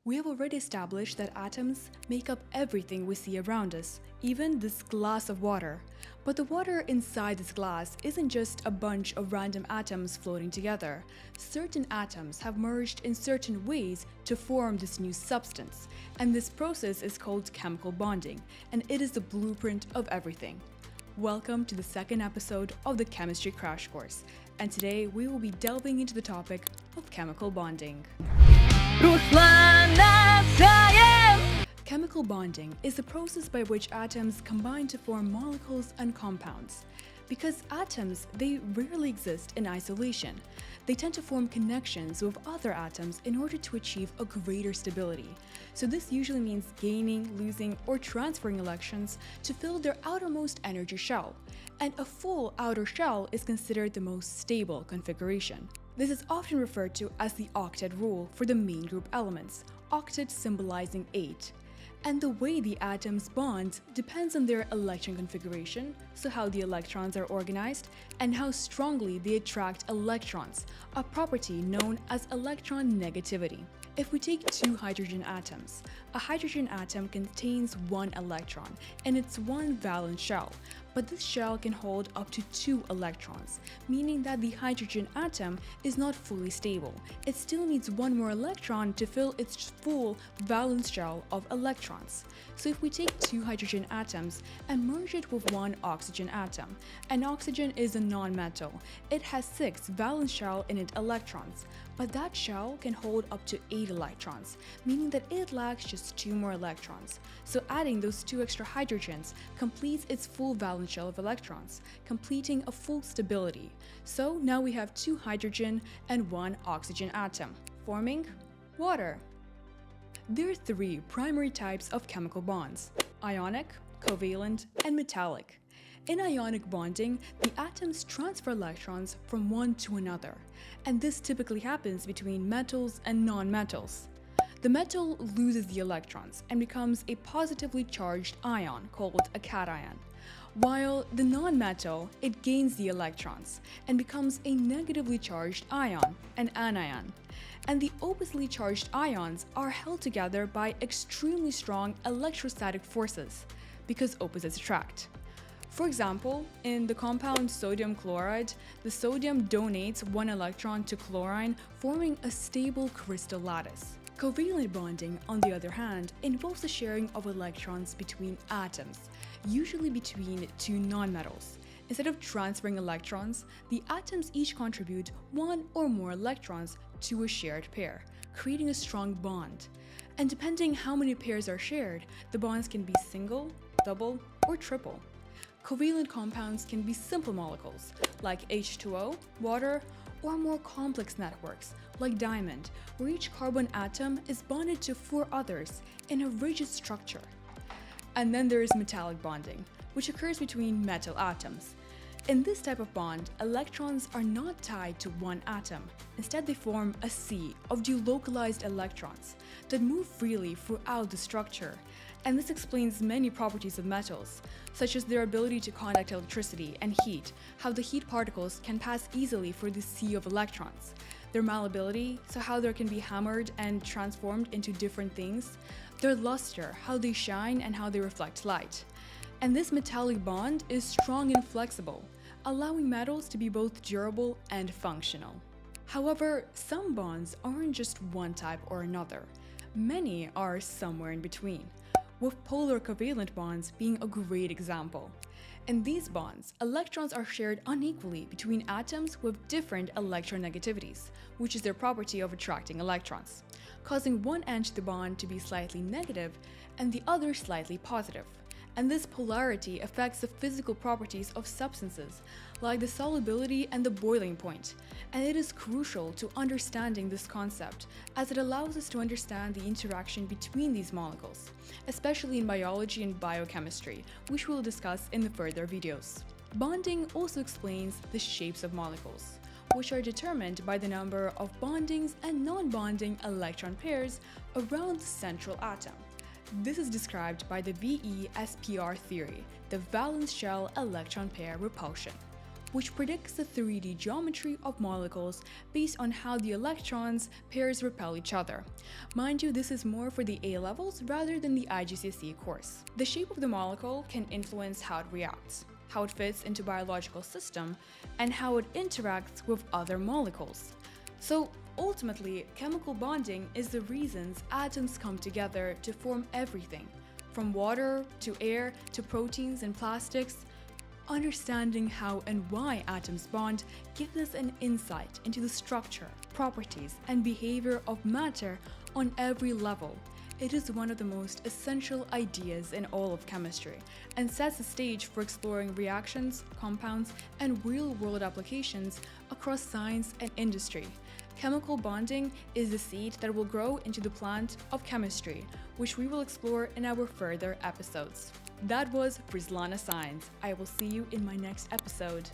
We have already established that atoms make up everything we see around us, even this glass of water. But the water inside this glass isn't just a bunch of random atoms floating together. Certain atoms have merged in certain ways to form this new substance, and this process is called chemical bonding, and it is the blueprint of everything. Welcome to the second episode of the Chemistry Crash Course, and today we will be delving into the topic of chemical bonding. Chemical bonding is the process by which atoms combine to form molecules and compounds. Because atoms, they rarely exist in isolation. They tend to form connections with other atoms in order to achieve a greater stability. So this usually means gaining, losing, or transferring electrons to fill their outermost energy shell. And a full outer shell is considered the most stable configuration. This is often referred to as the octet rule for the main group elements, octet symbolizing 8. And the way the atoms bond depends on their electron configuration, so how the electrons are organized, and how strongly they attract electrons, a property known as electronegativity. If we take two hydrogen atoms, a hydrogen atom contains one electron and it's one valence shell, but this shell can hold up to 2 electrons, meaning that the hydrogen atom is not fully stable. It still needs one more electron to fill its full valence shell of electrons. So if we take two hydrogen atoms and merge it with one oxygen atom, and oxygen is a non-metal, it has 6 valence shell in it electrons, but that shell can hold up to 8 electrons, meaning that it lacks just 2 more electrons. So adding those 2 extra hydrogens completes its full valence shell of electrons, completing a full stability. So now we have 2 hydrogen and 1 oxygen atom, forming water. There are 3 primary types of chemical bonds: ionic, covalent, and metallic. In ionic bonding, the atoms transfer electrons from one to another, and this typically happens between metals and non-metals. The metal loses the electrons and becomes a positively charged ion called a cation, while the non-metal, it gains the electrons and becomes a negatively charged ion, an anion. And the oppositely charged ions are held together by extremely strong electrostatic forces, because opposites attract. For example, in the compound sodium chloride, the sodium donates 1 electron to chlorine, forming a stable crystal lattice. Covalent bonding, on the other hand, involves the sharing of electrons between atoms, usually between 2 nonmetals. Instead of transferring electrons, the atoms each contribute 1 or more electrons to a shared pair, creating a strong bond. And depending how many pairs are shared, the bonds can be single, double, or triple. Covalent compounds can be simple molecules, like H2O, water, or more complex networks, like diamond, where each carbon atom is bonded to 4 others in a rigid structure. And then there is metallic bonding, which occurs between metal atoms. In this type of bond, electrons are not tied to one atom. Instead, they form a sea of delocalized electrons that move freely throughout the structure. And this explains many properties of metals, such as their ability to conduct electricity and heat, how the heat particles can pass easily through the sea of electrons, their malleability, so how they can be hammered and transformed into different things, their luster, how they shine and how they reflect light. And this metallic bond is strong and flexible, allowing metals to be both durable and functional. However, some bonds aren't just one type or another. Many are somewhere in between, with polar covalent bonds being a great example. In these bonds, electrons are shared unequally between atoms with different electronegativities, which is their property of attracting electrons, causing one end of the bond to be slightly negative and the other slightly positive. And this polarity affects the physical properties of substances, like the solubility and the boiling point. And it is crucial to understanding this concept, as it allows us to understand the interaction between these molecules, especially in biology and biochemistry, which we'll discuss in the further videos. Bonding also explains the shapes of molecules, which are determined by the number of bondings and non-bonding electron pairs around the central atom. This is described by the VESPR theory, the valence shell electron pair repulsion, which predicts the 3D geometry of molecules based on how the electrons pairs repel each other. Mind you, this is more for the A levels rather than the IGCSE course. The shape of the molecule can influence how it reacts, how it fits into a biological system, and how it interacts with other molecules. So ultimately, chemical bonding is the reasons atoms come together to form everything, from water to air to proteins and plastics. Understanding how and why atoms bond gives us an insight into the structure, properties, and behavior of matter on every level. It is one of the most essential ideas in all of chemistry and sets the stage for exploring reactions, compounds, and real-world applications across science and industry. Chemical bonding is the seed that will grow into the plant of chemistry, which we will explore in our further episodes. That was Frislana Science. I will see you in my next episode.